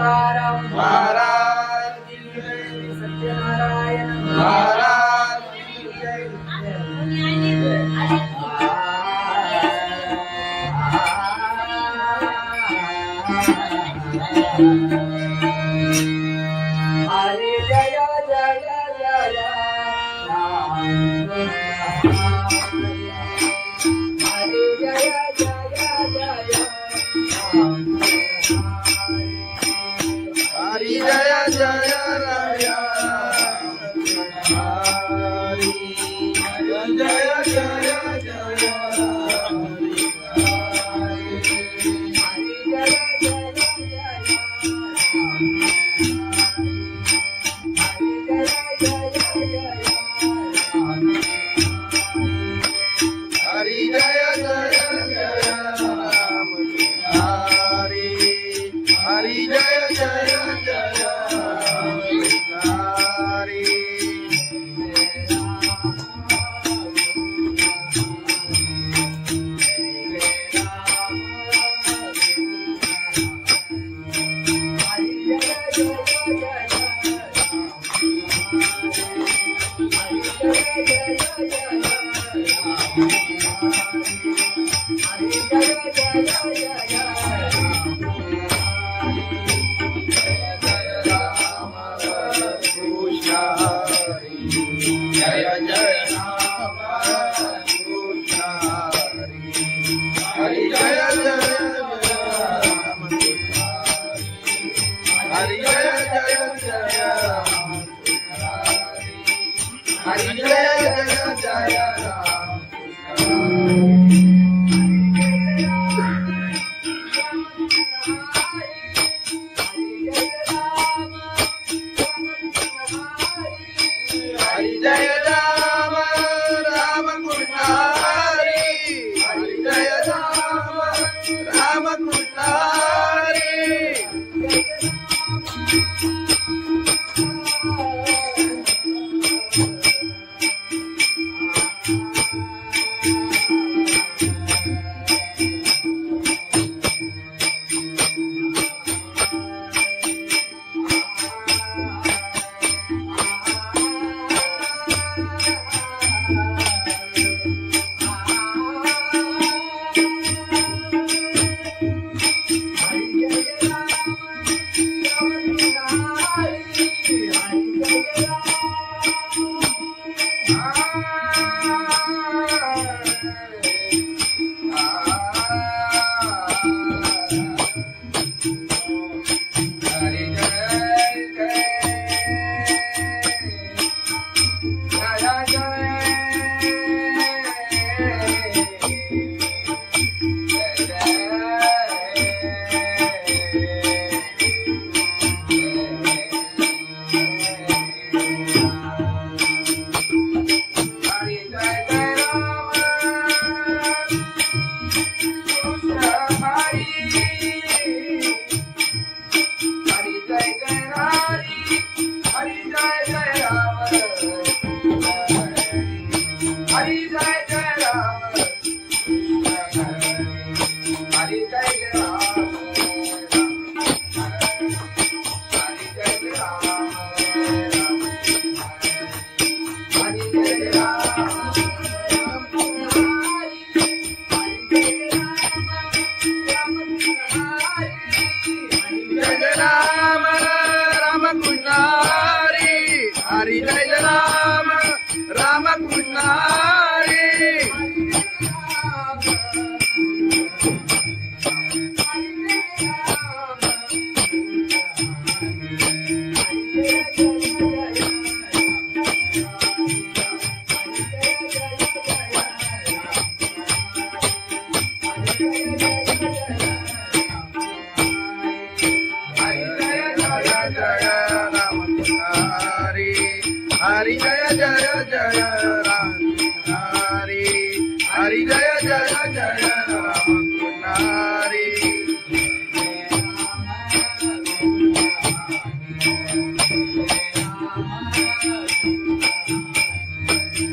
तुकाराम महाराज की जय, सत्यनारायण महाराज की जय. हरे जय जय जय राम हरे जय जय जय राम हरि जय जय राया, हरि जय जय जय हरि जय जय जय राम हरि, हरि जय जय जय हरि. जय जय राम कृष्ण हरि, हरि जय जय राम हरि जय जय राम, हरि जय जय राम. हरि जय राम राम कृष्ण हरि, हरि जय राम राम कृष्ण हरि. हरि जय राम राम कृष्ण हरि. हरि जय जय जय राम हरि, हरि जय जय जय राम हरि.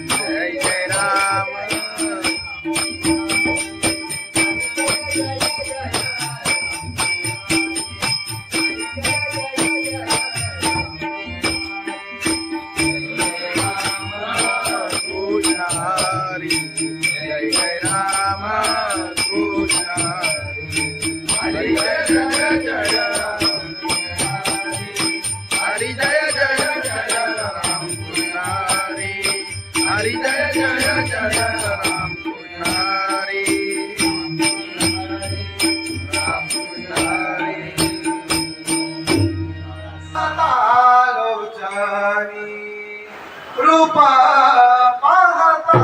जय जय राम. रूप पाहता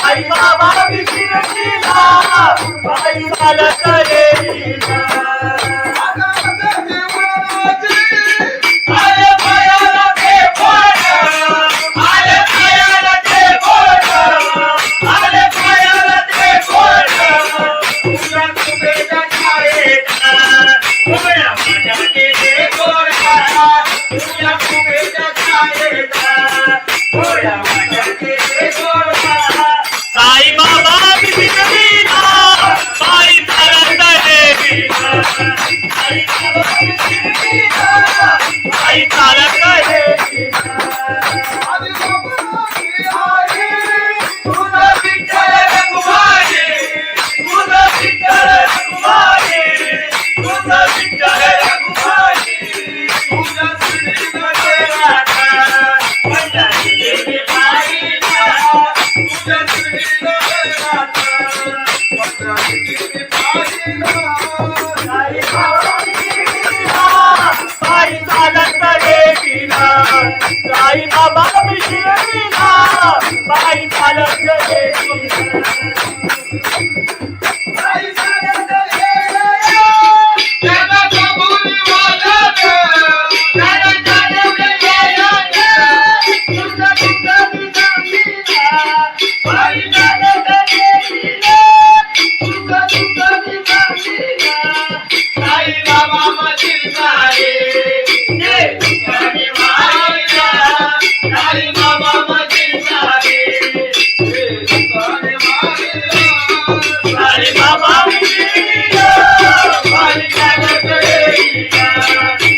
आई बाबा शिर्डीला पायी चालत येईना. आले पायाला ते बोट, आले पायाला ते बोट, आले पायाला ते बोट. तुझ्या कुबेच्या छायेला उभ्या माझ्या केले गोडा, तुझ्या कुबेच्या छायेला उभ्या माझ्या केले गोडा. साईबाबा शिर्डीला पायी चालत येईना. साईबाबा शिर्डीला पायी चालत येईना. तुझं विठ्ठल रखुमाई, तुझं विठ्ठल रखुमाई, तुझं विठ्ठल रखुमाई. तुझ्या श्रीनगरात पंढरी गेली पायीला, तुझ्या श्रीनगरात पंढरी गेली पायीला. साईबाबा शिर्डीला पायी चालत येईना. साईबाबा शिर्डीला पायी चालत येईना. पायी चालत येईना. त्याला कबुली वाजत, त्याला चालवलं यायला. तुझं दुःख मी सांगीना. पायी चालत येईना. तुझं दुःख मी सांगीना. साईबाबा मधील सारे ते दुःखाने मारीला. साईबाबा मधील सारे ते दुःखाने मारीला. साईबाबा शिर्डीला पायी चालत येईना.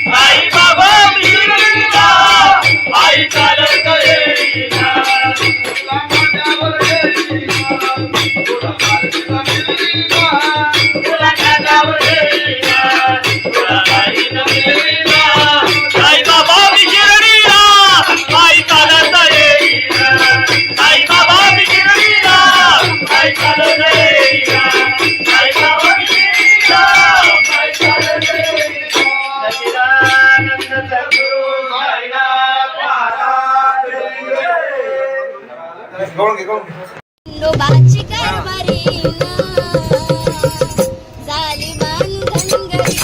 साईबाबा शिर्डीला पायी चालत येईना. तुला माझ्यावर येईना, तुला माझ्यावर येईना, तुला माझ्यावर येईना, तुला माझ्यावर येईना. साईबाबा शिर्डीला पायी चालत येईना. साईबाबा शिर्डीला पायी चालत येईना. साईबाबा शिर्डीला पायी चालत येईना. सच्चिदानंद सद्गुरू साईनाथ महाराज की जय. खंडोबाची कारभारीना झाली बांधनगरी.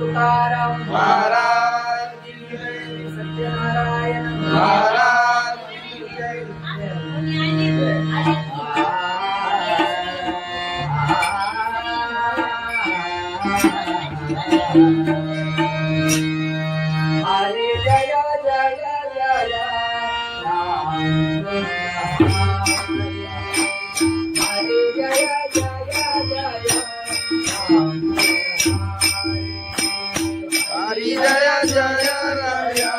तुकाराम महाराज की जय, सत्यनारायण महाराज की जय. हरे जय जय जय राम हरे जय जय जय राम हरी जय जय राया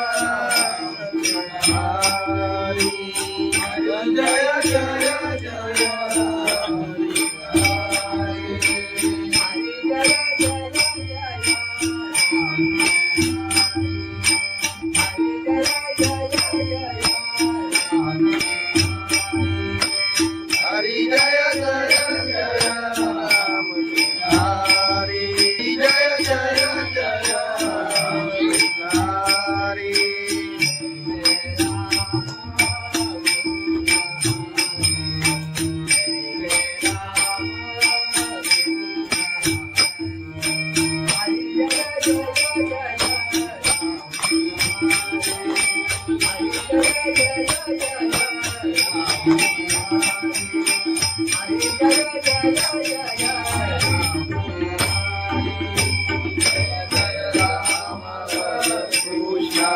हरी जय जय जय हरी जय जय जय राम हरी जय जय जय राम हरी कृष्ण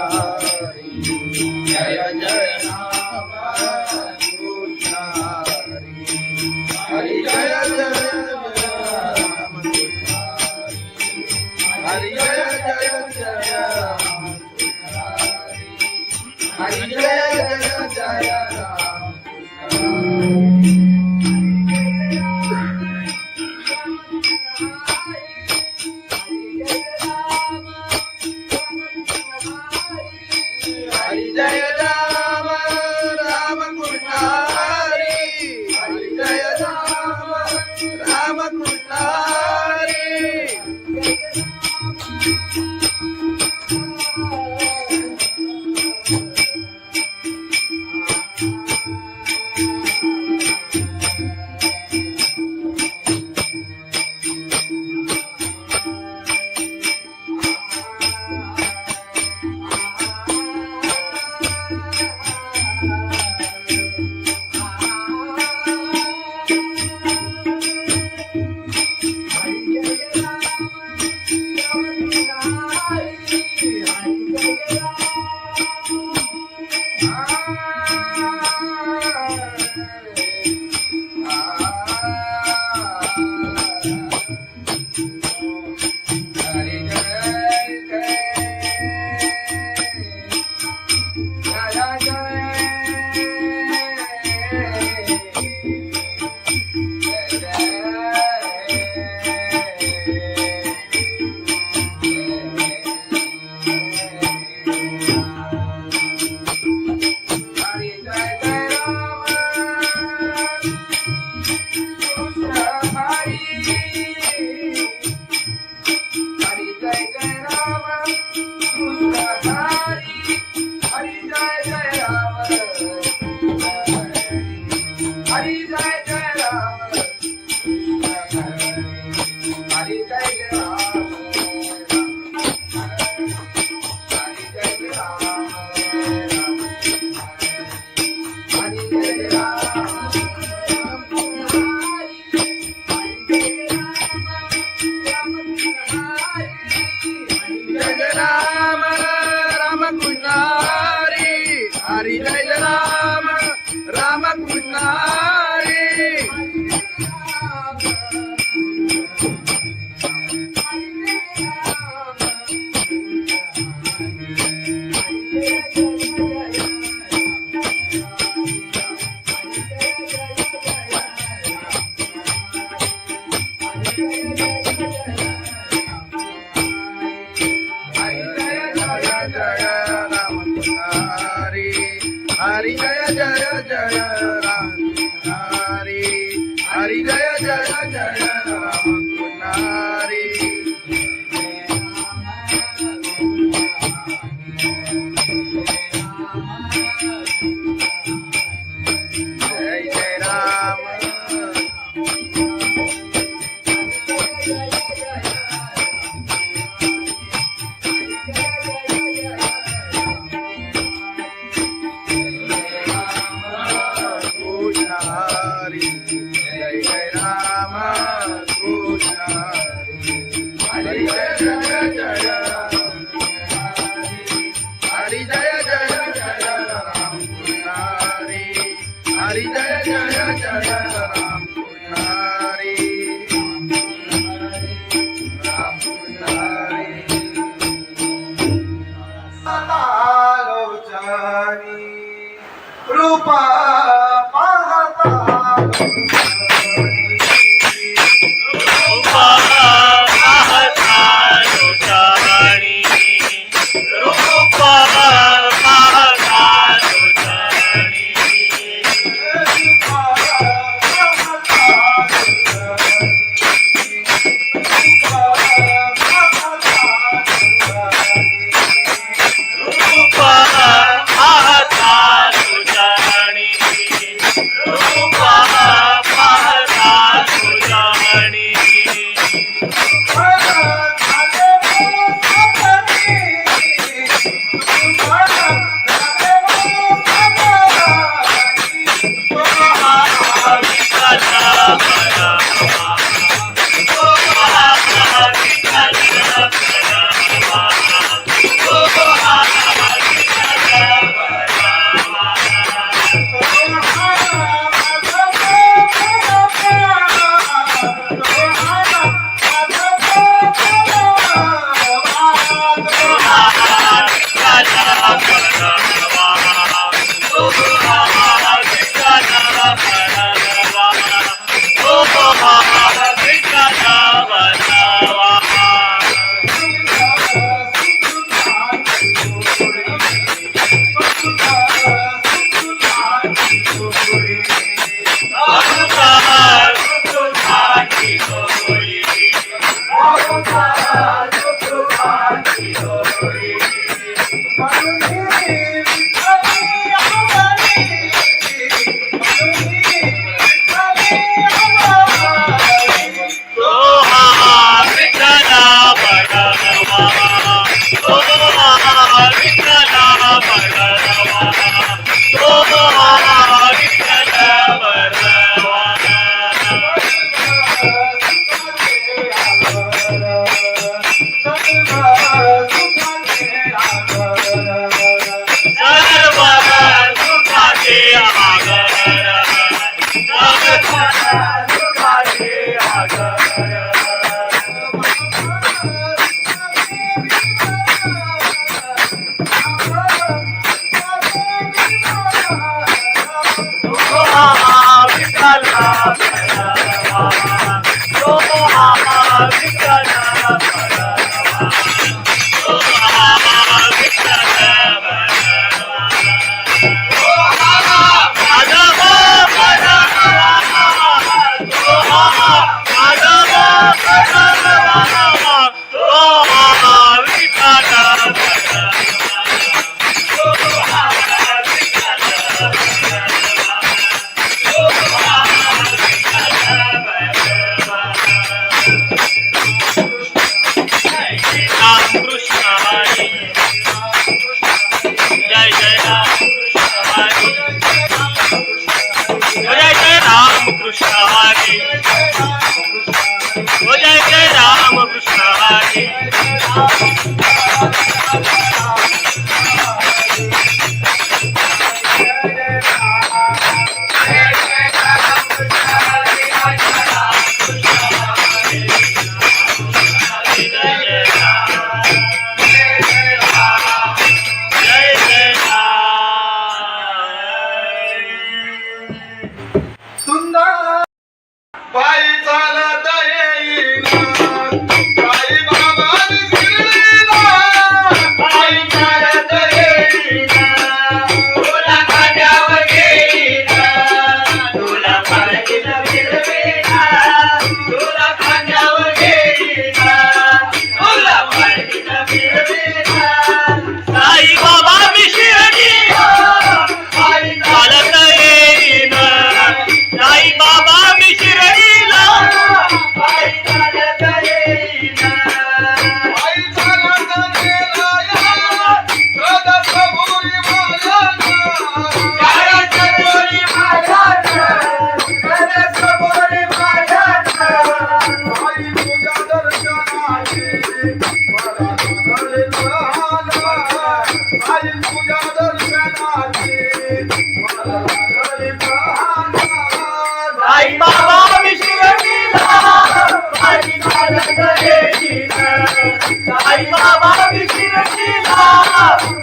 हरी जय जय राम कृष्ण हरी जय जय राम हरी जय जय राम हरी जय जय राम हरी जय राम राम कृष्ण हरी हरी जय राम राम कृष्ण हरी हरी जय राम राम कृष्ण हरी हरी जय जय जय राम हरी हरी जय जय जय राम हरी जय जय राम रूप पाहता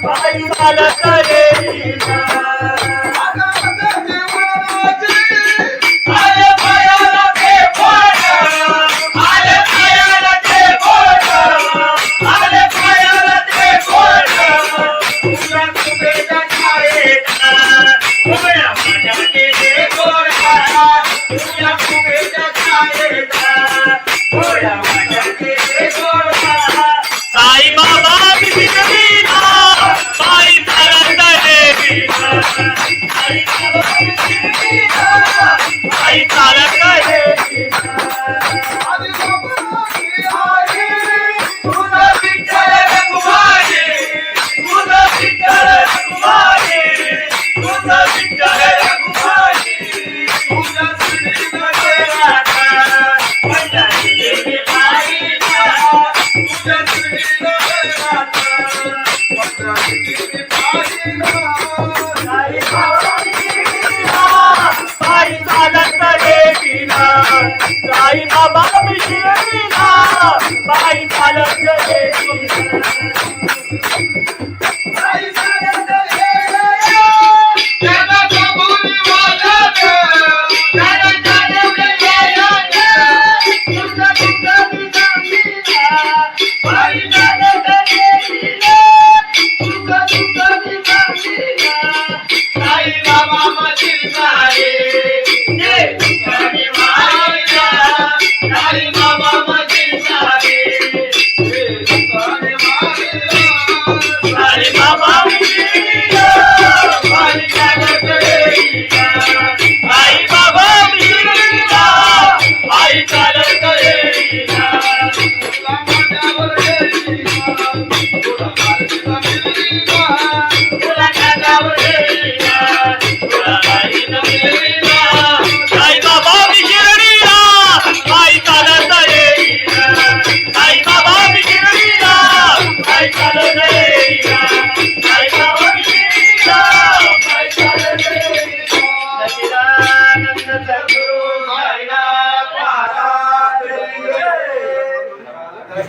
बाई मला करे आई चालत गेली आधी बाबाची आई तुझं विठ्ठल रखुमाई तुझं विठ्ठल रखुमाई तुझं विठ्ठल रखुमाई तुझ्या श्रीनं पंढरी गेली पायीला तुझ्या श्रीनं पंढरीची पायीला आई चालत गेलीला आई बाबा शिर्डीला बाई चालत गेलीला आई चालत गेली त्याला कबुली वाजत त्याला चालवलं गेलं तुझं तुझं मी सांगितला बाई चालत गेलीला तुझं तुझं मी सांगितला आई बाबा मशील सारे ये तुझ्याने मारिला आई बाबा मशील सारे तुझ्याने मारिला आई बाबा मिळीला बाई चालत गेलीला आई बाबा मिळीला आई चालत गेलीला तुला माझ्यावर गेली तुला मार्गीला मिळाला तुला खांद्यावर गेलीला तुला बाईनं मिळीला आई बाबा मी शिर्डीला आई चालत गेलीला आई बाबा मी शिर्डीला आई चालत गेलीला आई बाबा मी शिर्डीला आई चालत गेलीला सच्चिदानंद सद्गुरु साईनाथ महाराज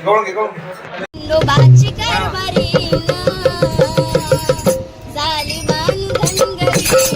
गवळण घे गवळण खंडोबाची कारभारी झाली धनगरी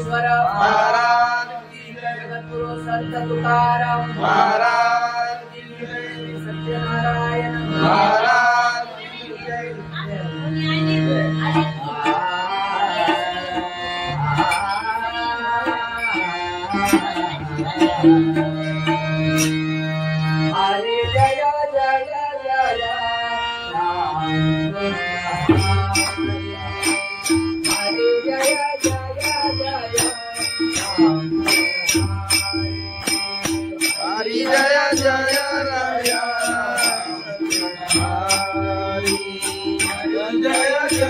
ज्ञानेश्वर महाराज की जय, जगद्गुरु संत तुकाराम महाराज की जय, सत्यनारायण महाराज की जय. हरे जय जय जय राम हरे जय जय जय राम हरि जय जय राया, हरि जय जय जय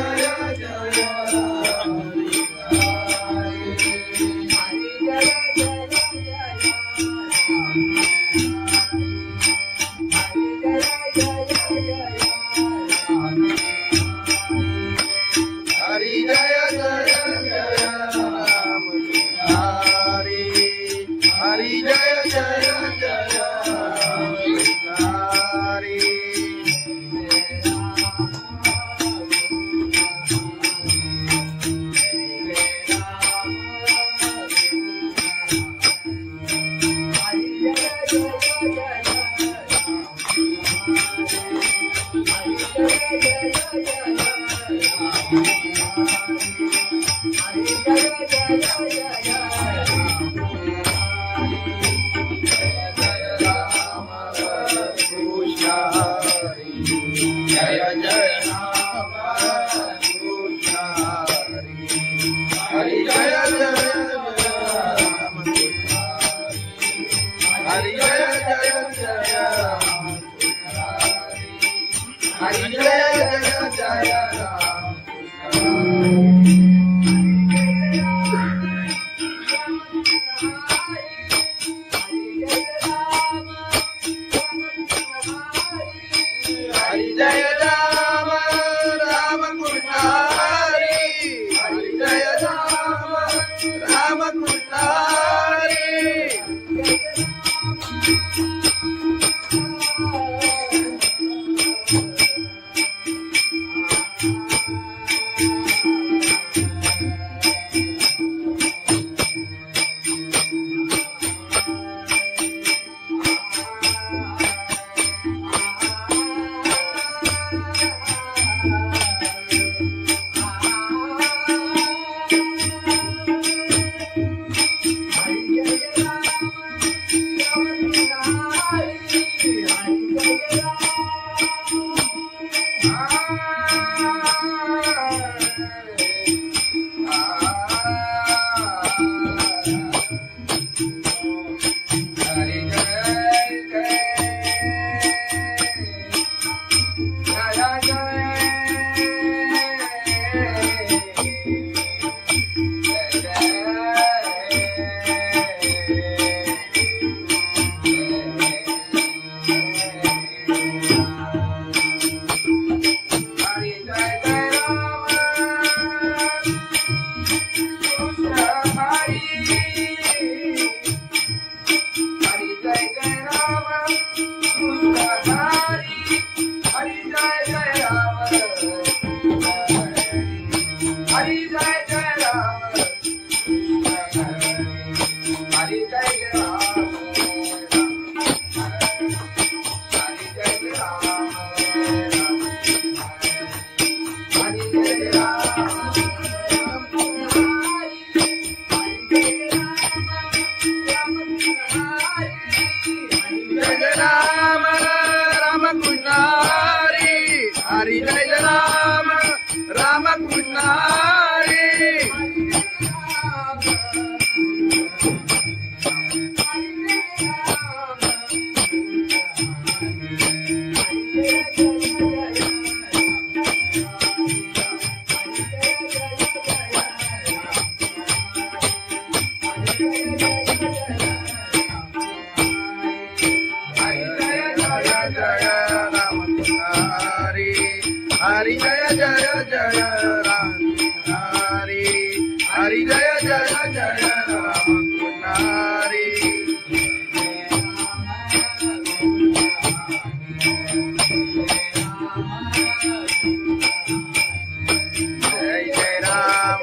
हरि जय जय जय राम हरि, हरि जय जय जय हरि. जय जय राम कृष्ण हरि, हरि जय जय राम कृष्ण हरि, जय जय राम हरि, जय जय राम हरि जय राम राम कृष्ण हरि, हरि जय राम राम कृष्ण हरि. हरि जय राम राम कृष्ण हरि. हरि जय जय जय राम हरि, हरि जय जय जय राम हरि. जय जय राम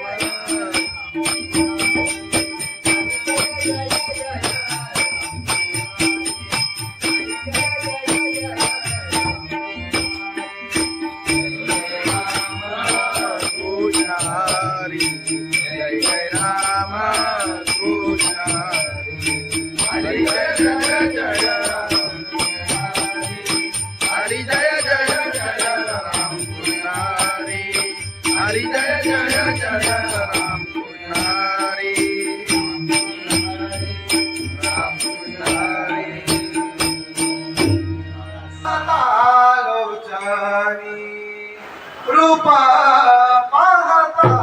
जय राम कृष्ण हरी जय जय जय राम हरी जय जय जय राम कृष्ण हरी जय जय जय राम कृष्ण राम कृष्ण आलोचनी रूपा पाहता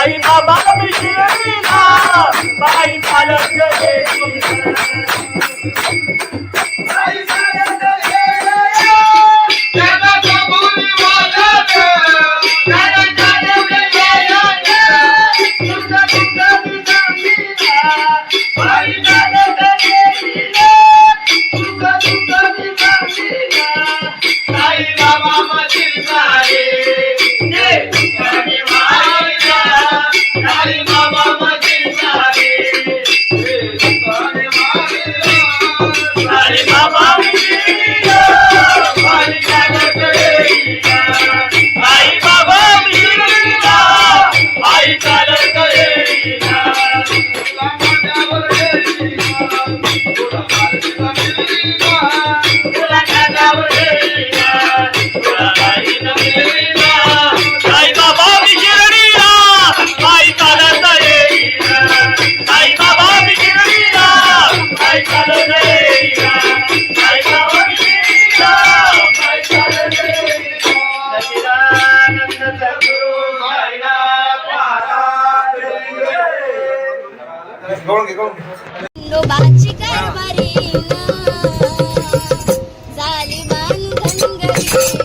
साई बाबा मी शिर्डीला पायी चालत गेले खंडोबाची कारभारी झाली बांधन घरी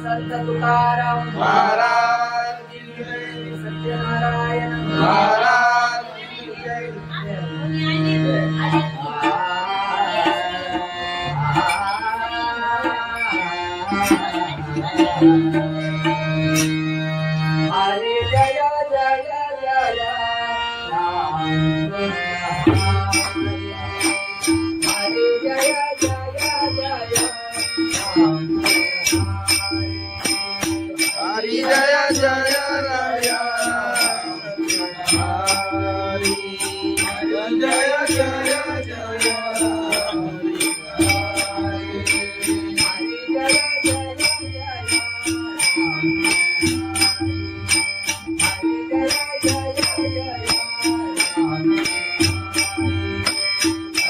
संत तुकाराम महाराज सत्यनारायण महाराज हरे जय जय जय राम हरे जय जय जय राम हरी जय जय राया हरी जय जय जय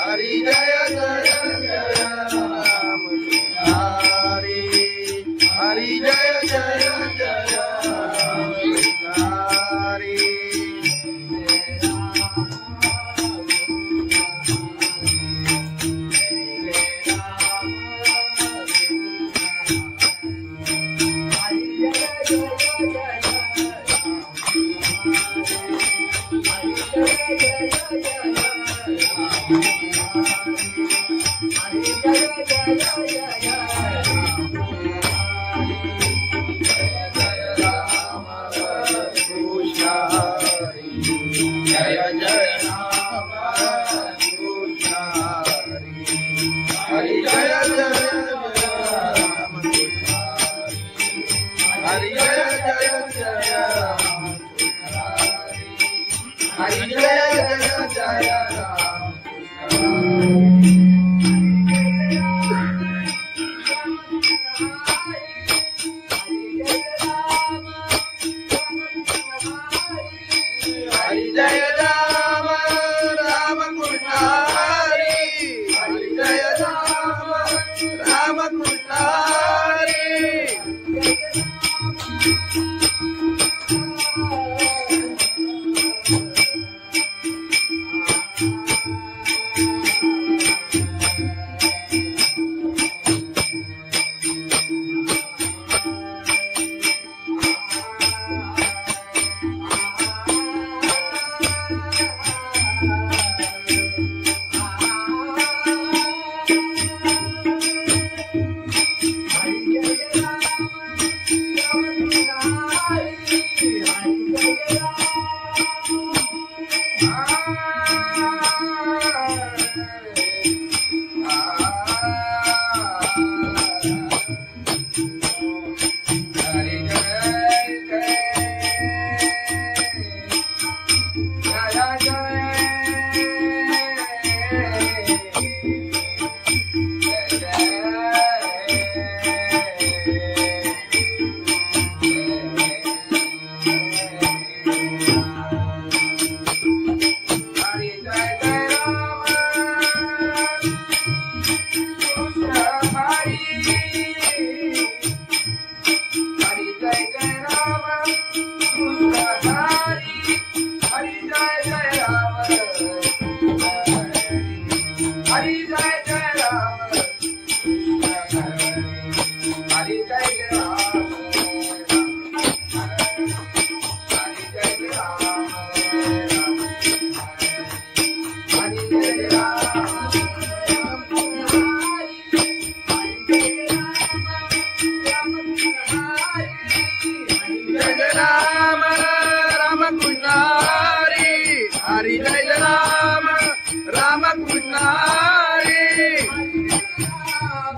हरी जय जय जय राम हरी हरी जय जय जय हरी कृष्ण जय जय राम कृष्ण हरि जय जय राम हरि जय जय राम हरि जय जय राम हरि जय राम राम कृष्ण हरि हरि जय राम राम कृष्ण हरि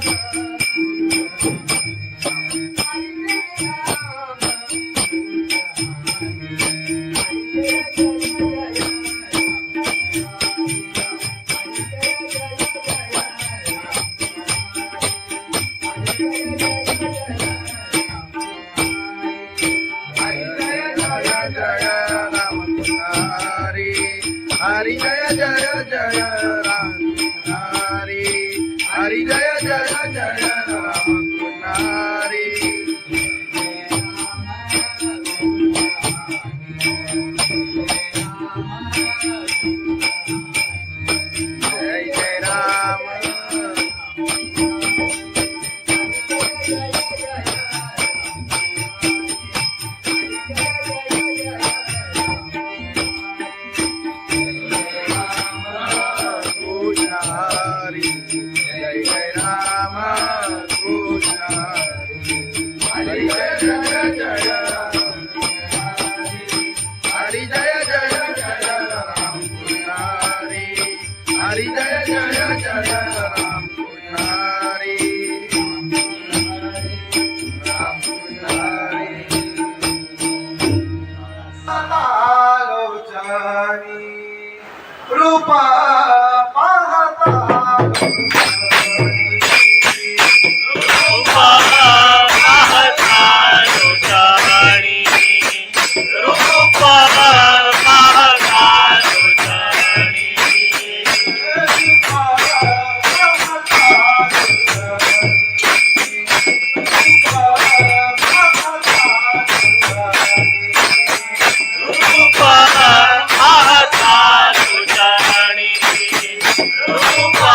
हरि जय राम राम कृष्ण हरि हरि जय जय जय राम हरि हरि जय जय जय राम हरि जय जय राम हरि जय जय राम कृष्ण हरि हरी जय जय जय राम पुजारी राम पुजारी लोचनी रूपा पाहता रूपा पाहता लोचनी रूपा पाहता लोचनी रूपा पाहता लोचनी रूपा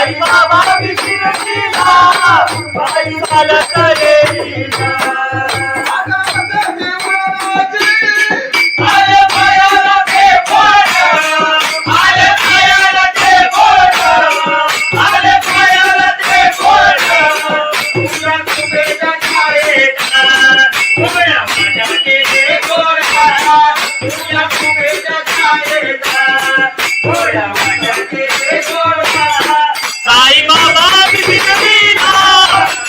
साई बाबा शिर्डीला पायी चालत येईना आले पायाला ते बोट आले पायाला ते बोट आले पायाला ते बोट तुझ्या कुबेच्या छायेत उभ्या माझ्या गेले गोरा तुझ्या कुबेच्या छायेत उभ्या माझ्या गेले गोरा साई बाबा शिर्डीला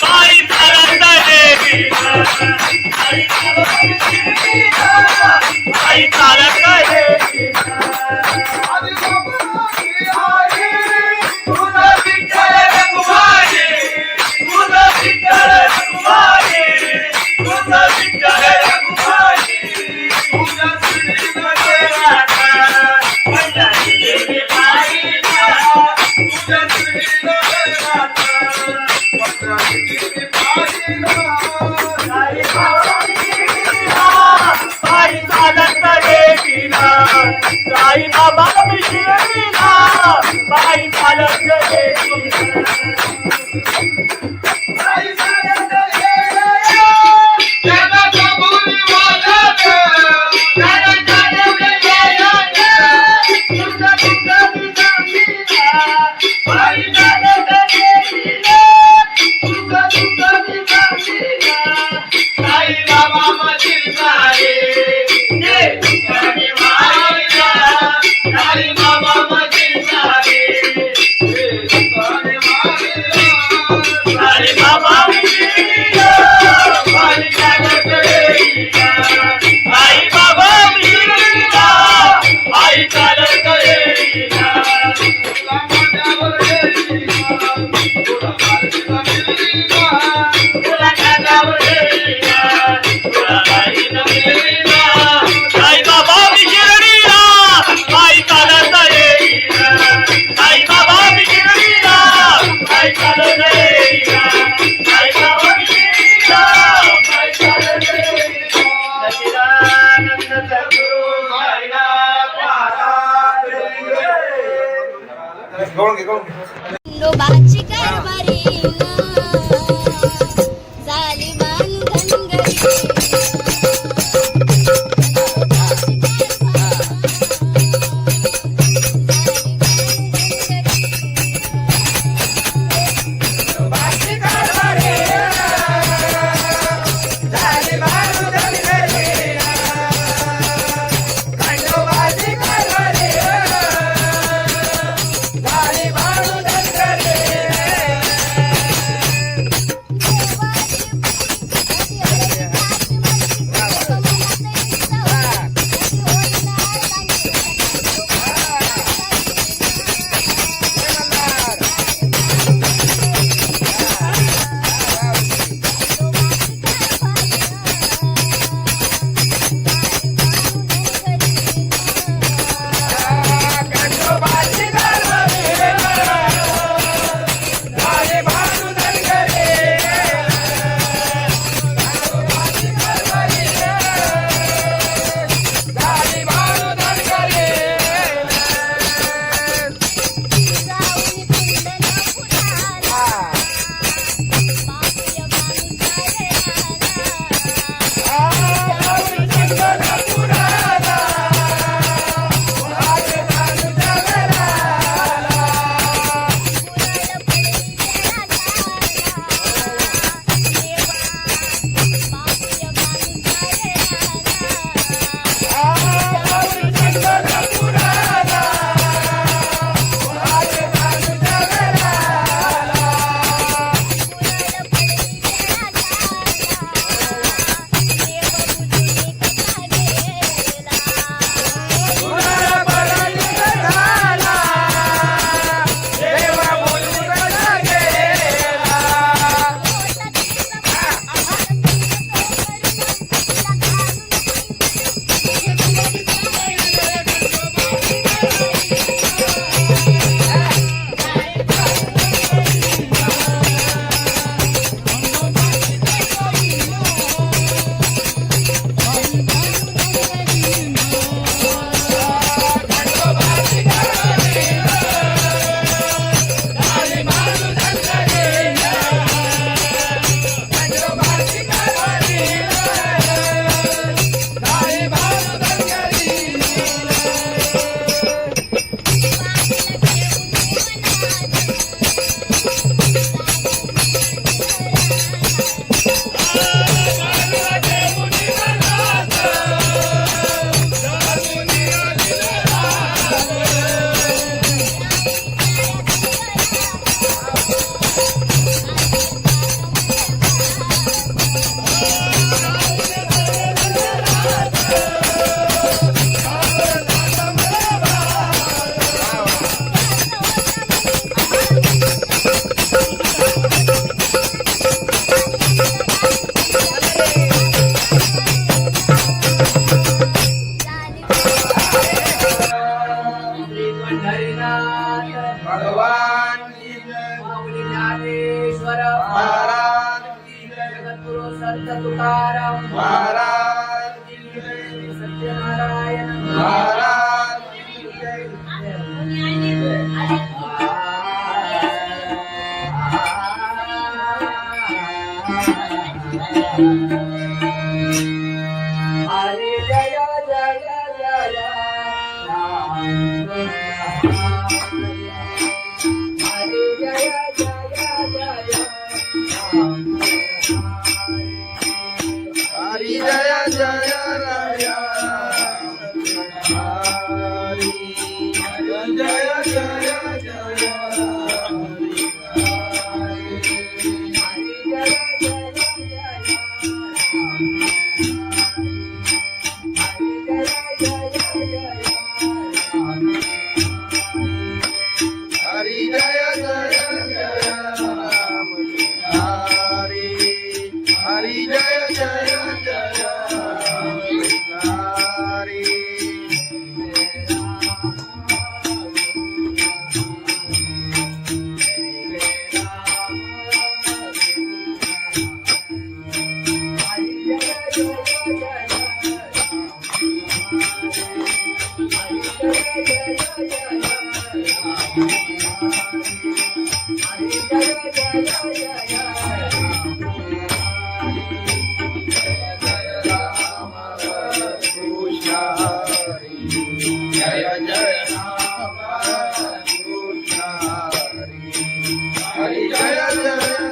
पायी चालत येईना साई बाबा शिर्डीला पायी चालत येईना तुझा विठ्ठल रघुमाई तुझा विठ्ठल रघुमाई तुझा विठ्ठल रघुमाई तुझ्या श्रीमध्ये राधा पंढरी गेली पायीला तुझ्या श्रीमध्ये राधा पंढरी गेली पायीला साई बाबा शिर्डीला पायी चालत येईना साई बाबा शिर्डीला पायी चालत येईना साई चालत येईना जगाचा बोली वाजत जगाचा बोली वाजत तुझा तुझा तुझा पायी चालत येईना तुझा तुझा तुझा साई बाबा मधील सारे जे तुझ्याने मारिला साई बाबा मधील सारे जे तुझ्याने मारिला साई बाबा शिर्डीला पायी चालत येईना साई बाबा शिर्डीला पायी चालत येईना तुला माझ्यावर येईना तुला माझ्यावर येईना तुला माझ्यावर येईना तुला माझ्यावर येईना साई बाबा शिर्डीला पायी चालत येईना साई बाबा शिर्डीला पायी चालत येईना साई बाबा शिर्डीला पायी चालत येईना सच्चिदानंद सद्गुरु साईनाथ महाराज खंडोबाची कारभारी झाली बांधनगरी तुकाराम महाराज की जय, सत्यनारायण महाराज की जय. हरे जय जय जय राम हरे जय जय जय राम हरि जय जय राया हरि जय जय जय हरि जय जय जय राम हरि हरि जय जय जय राम हरि कृष्ण हरि जय जय राम कृष्ण हरि हरि जय जय राम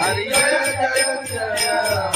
हरि जय जय जय राम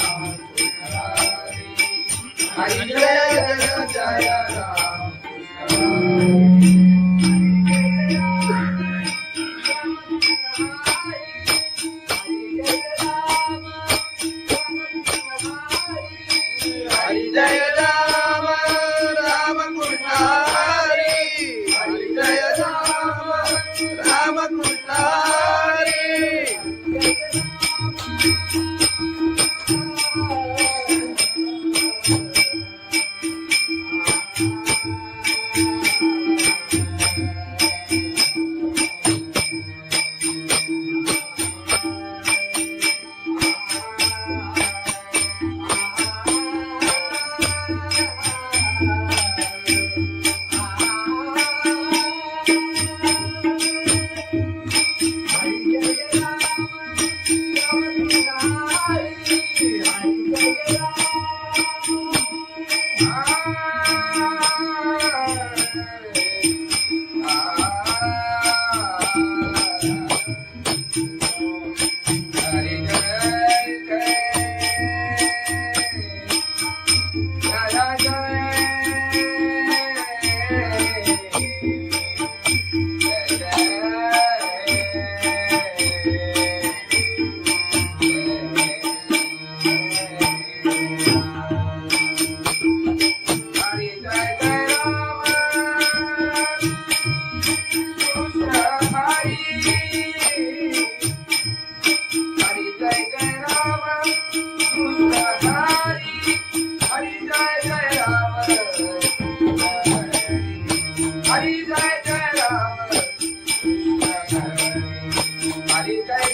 हरि जय जय जय राम हरि जय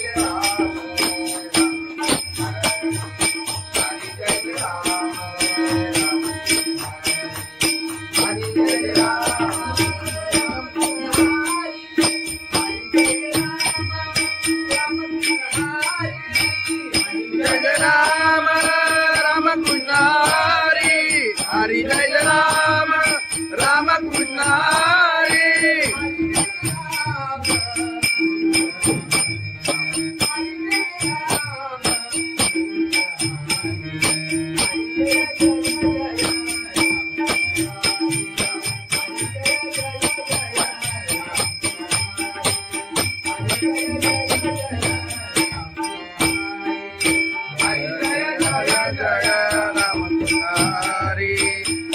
राम राम कृष्ण हरि हरि जय राम राम कृष्ण हरि हरि जय राम राम कृष्ण हरि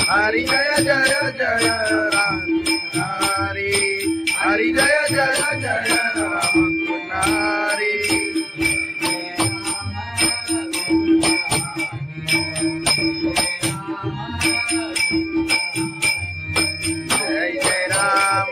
हरि जय जय जय राम हरि हरि जय जय जय राम हरि जय जय राम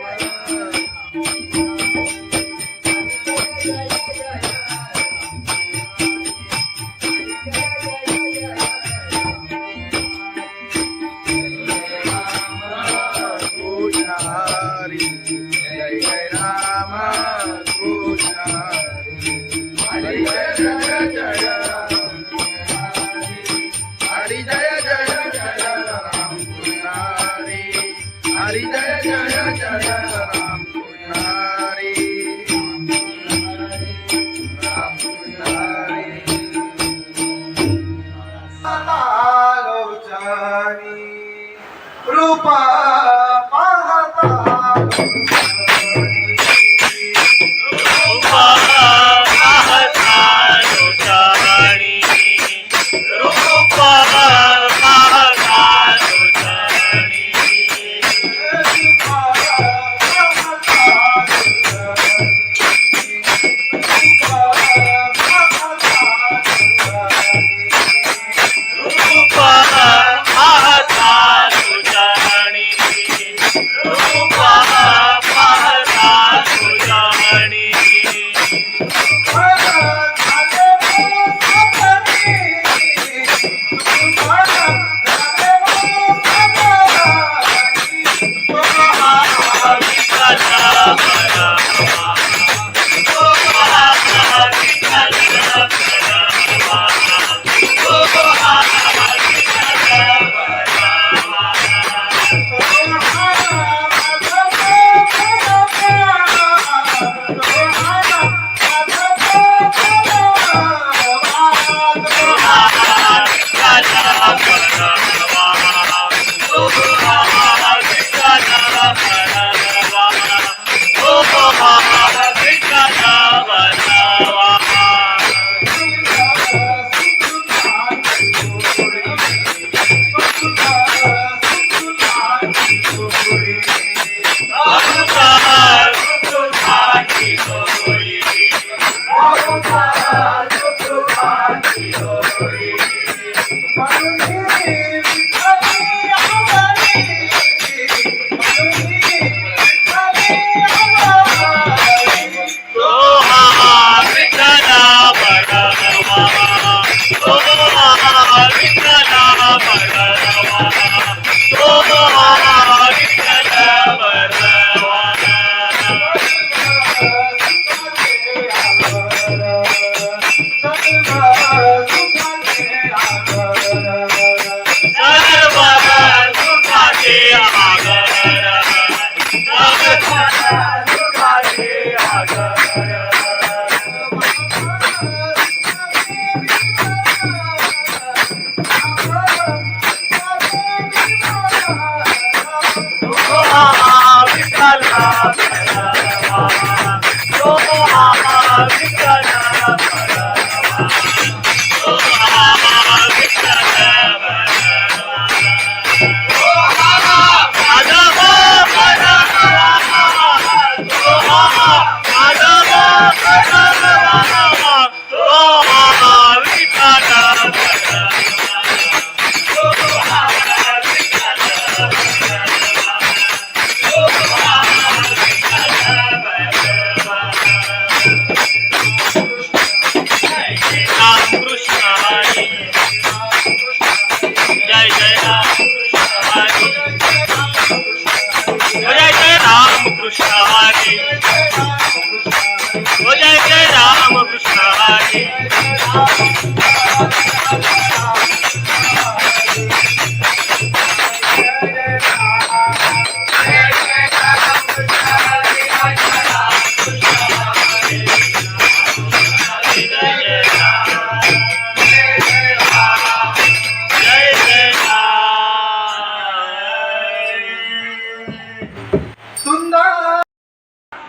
जय हरी जय जय जय राम कृष्ण हरी हरी जय जय जय राम कृष्ण हरी राम कृष्ण हरी लोचनी रूप पाहता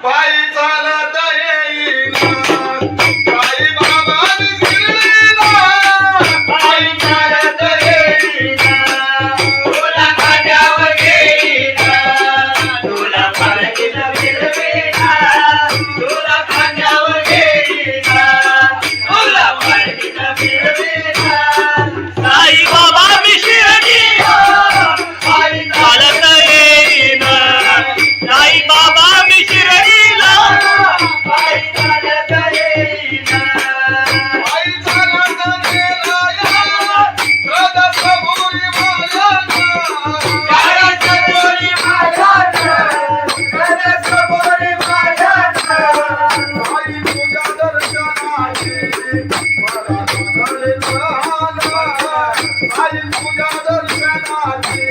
पायी चालत येईना, साई बाबांनी शिर्डीला आई तुझ्या दर्शनाचे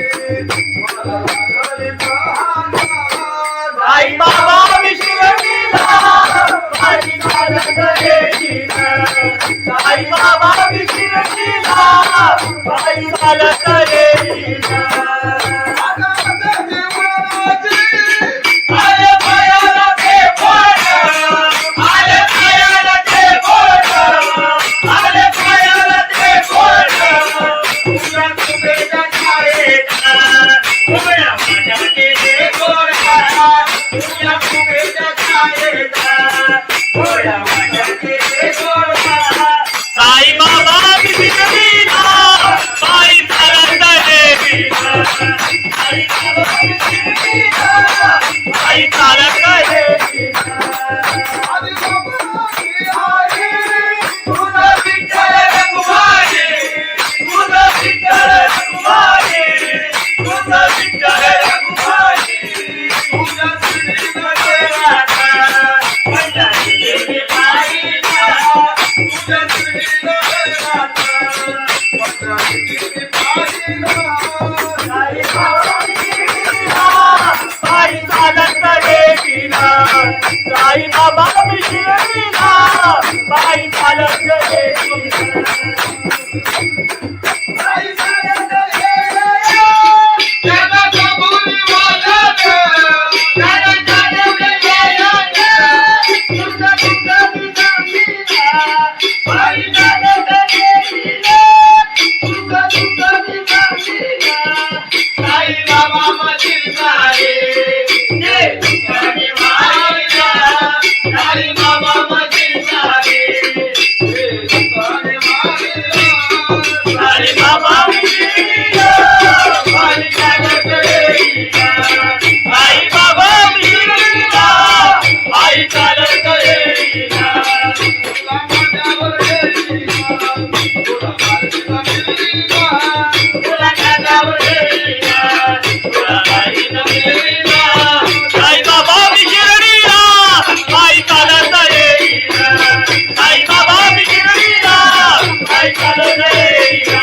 मला लागले प्रहार. आई बाबा मी शिर्डीला माझी चालत येईना. आई बाबा मी शिर्डीला माझी चालत येईना. आले पायाला ते बोट, आले पायाला ते बोट, आले पायाला ते बोट. तुला तुझ्या छायेचा उभ्या माझ्याचे ते गोडा. तुला तुझ्या छायेचा उभ्या माझ्याचे ते गोडा. साई बाबा मी शिर्डीला पायी चालत येईना. साई बाबा मी शिर्डीला पायी चालत येईना. आधी बाबाची आई तुझं विठ्ठल रघुमाई, तुझं विठ्ठल रघुमाई, तुझं विठ्ठल रघुमाई. तुझ्या श्रीनगरात पंढरी गेली पायीला. तुझ्या श्रीनगरात पंढरी गेली पायीला. साई बाबा मी शिर्डीला पायी चालत येईना. साई बाबा मी शिर्डीला पायी चालत येईना. आई चालत येईना. त्याला कबुली वाजत, त्याला चालवलं येईना. तुझं तुझं मी सांगीना, पायी चालत येईना. तुझं तुझं मी सांगीना. साई बाबा माझी साई, ते तुझ्याने वाहिला. साई बाबा माझी साई, ते तुझ्याने वाहिला. साई बाबा मी शिर्डीला पायी चालत येईना. साई बाबा मी शिर्डीला पायी चालत येईना. तुला माझ्यावर येईना. तुला माझ्या मिळीना. तुला खांद्यावर येईना, तुला काही न मिळेना. साई बाबा मी शिर्डीला पायी चालत येईना. साई बाबा मी शिर्डीला पायी चालत येईना.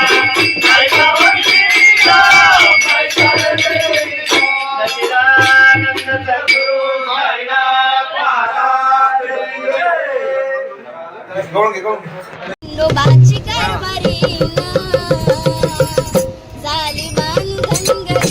साई बाबा मी शिर्डीला पायी चालत येईना. सच्चिदानंद सद्गुरु साईनाथ महाराज की. गवळण घे, गवळण घे. खंडोबाची कारभारीना झाली बांधनगरी.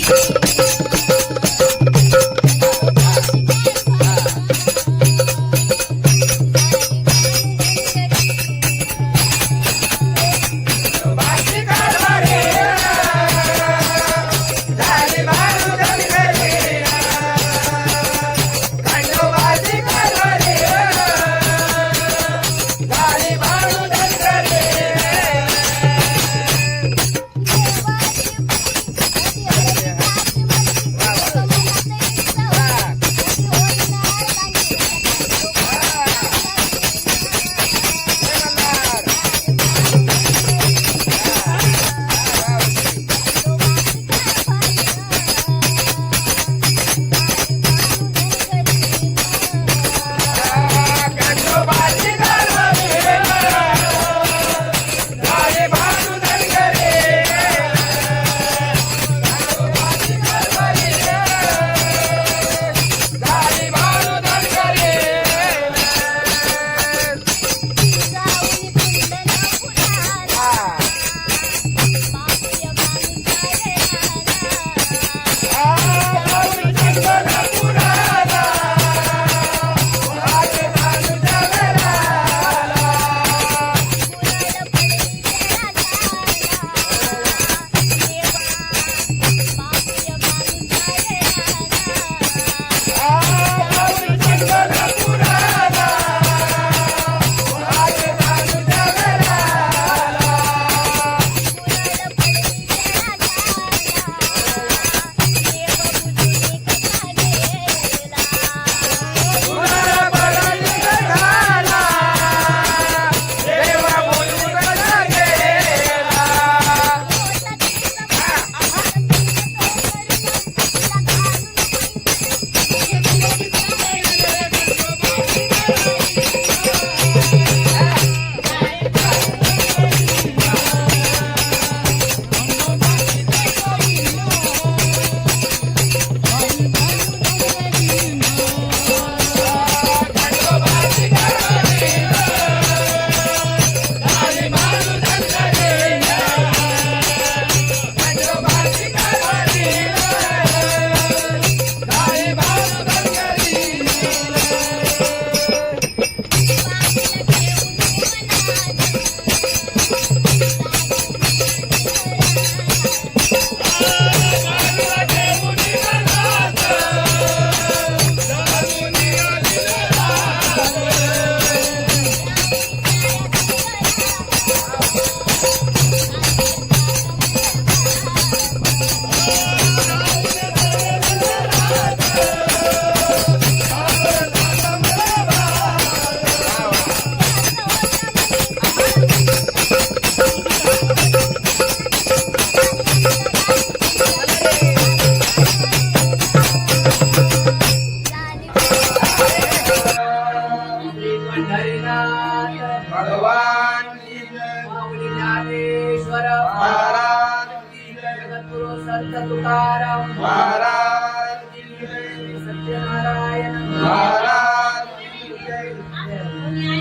ज्ञानेश्वर महाराज की जय, जगद्गुरु संत तुकाराम महाराज की जय, सत्यनारायण महाराज की जय.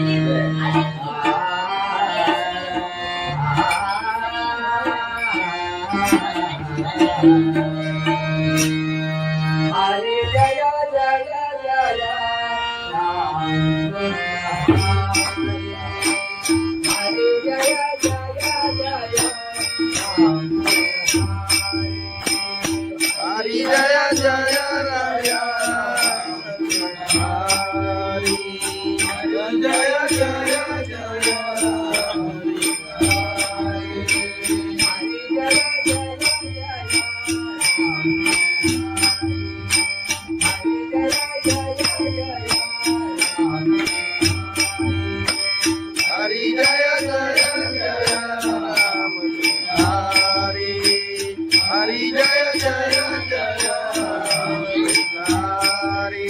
हरे जय जय जय राम हरे जय जय जय राम हरि जय जय राया हरि जय जय जय हरि जय जय जय राम हरि हरि जय जय जय हरि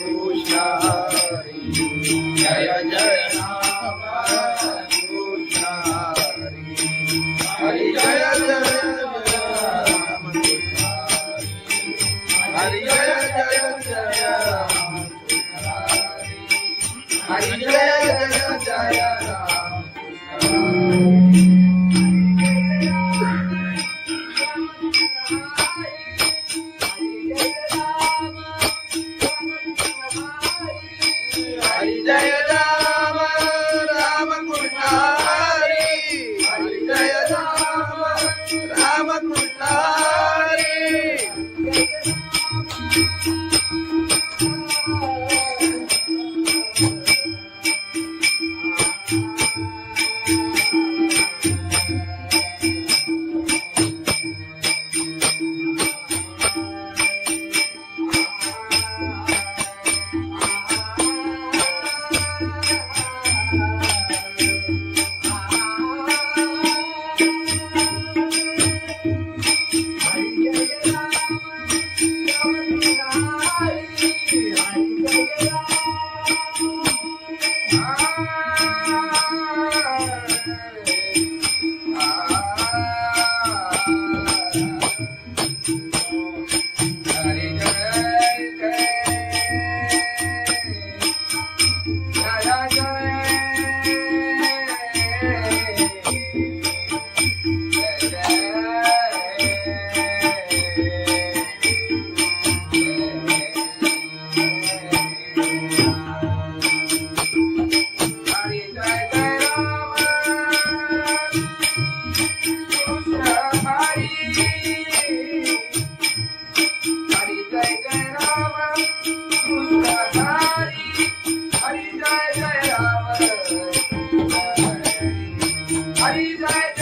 कृष्ण हरि जय जय राम कृष्ण हरि जय जय राम हरि जय जय जय राम हरि जय जय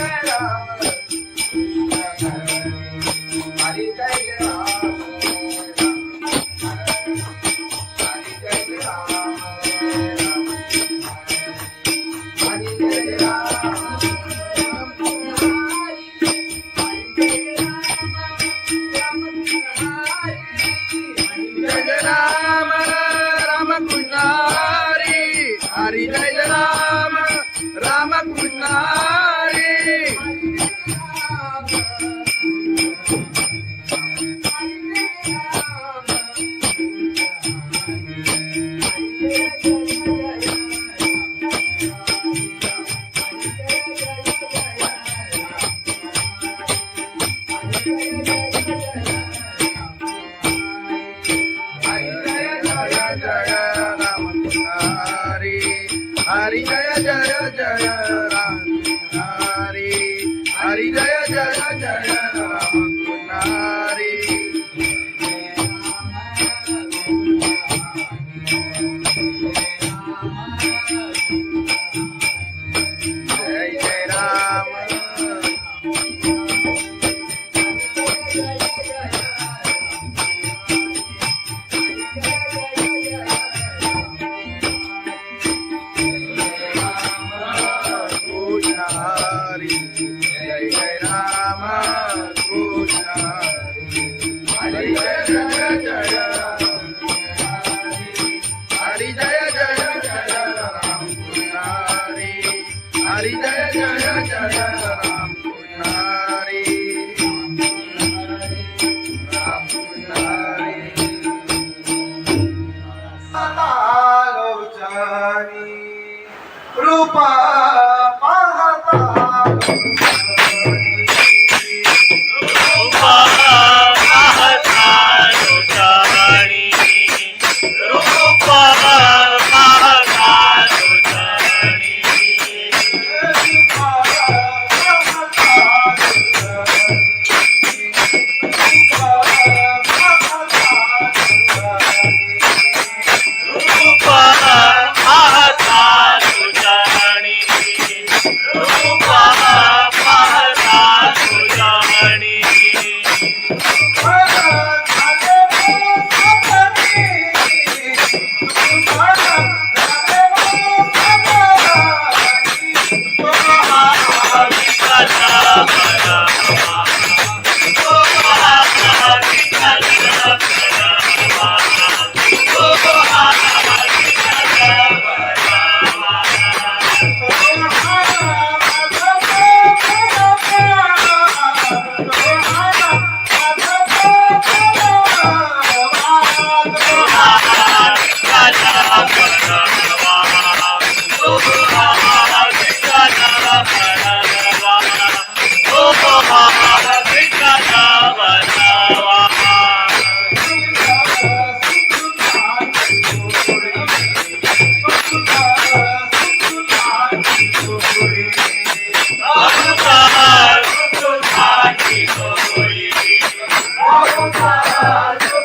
जय राम हरि जय राम राम कृष्ण हरि हरि जय राम राम कृष्ण हरि हरि जय राम राम कृष्ण हरि हरि जय जय जय राम हरि हरि जय जय जय राम हरि जय जय राम हरी जय जय जय हरी जय जय जय राम कृष्ण हरी हरी जय जय जय राम कृष्ण हरी राम कृष्ण हरी आलोचनी रूपा पाहता रूपा पाहता लोचनी रूपा पाहता लोचनी रूपा पाहता लोचनी रूपा पाहता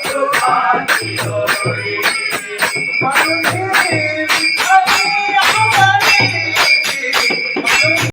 लोचनी करुणी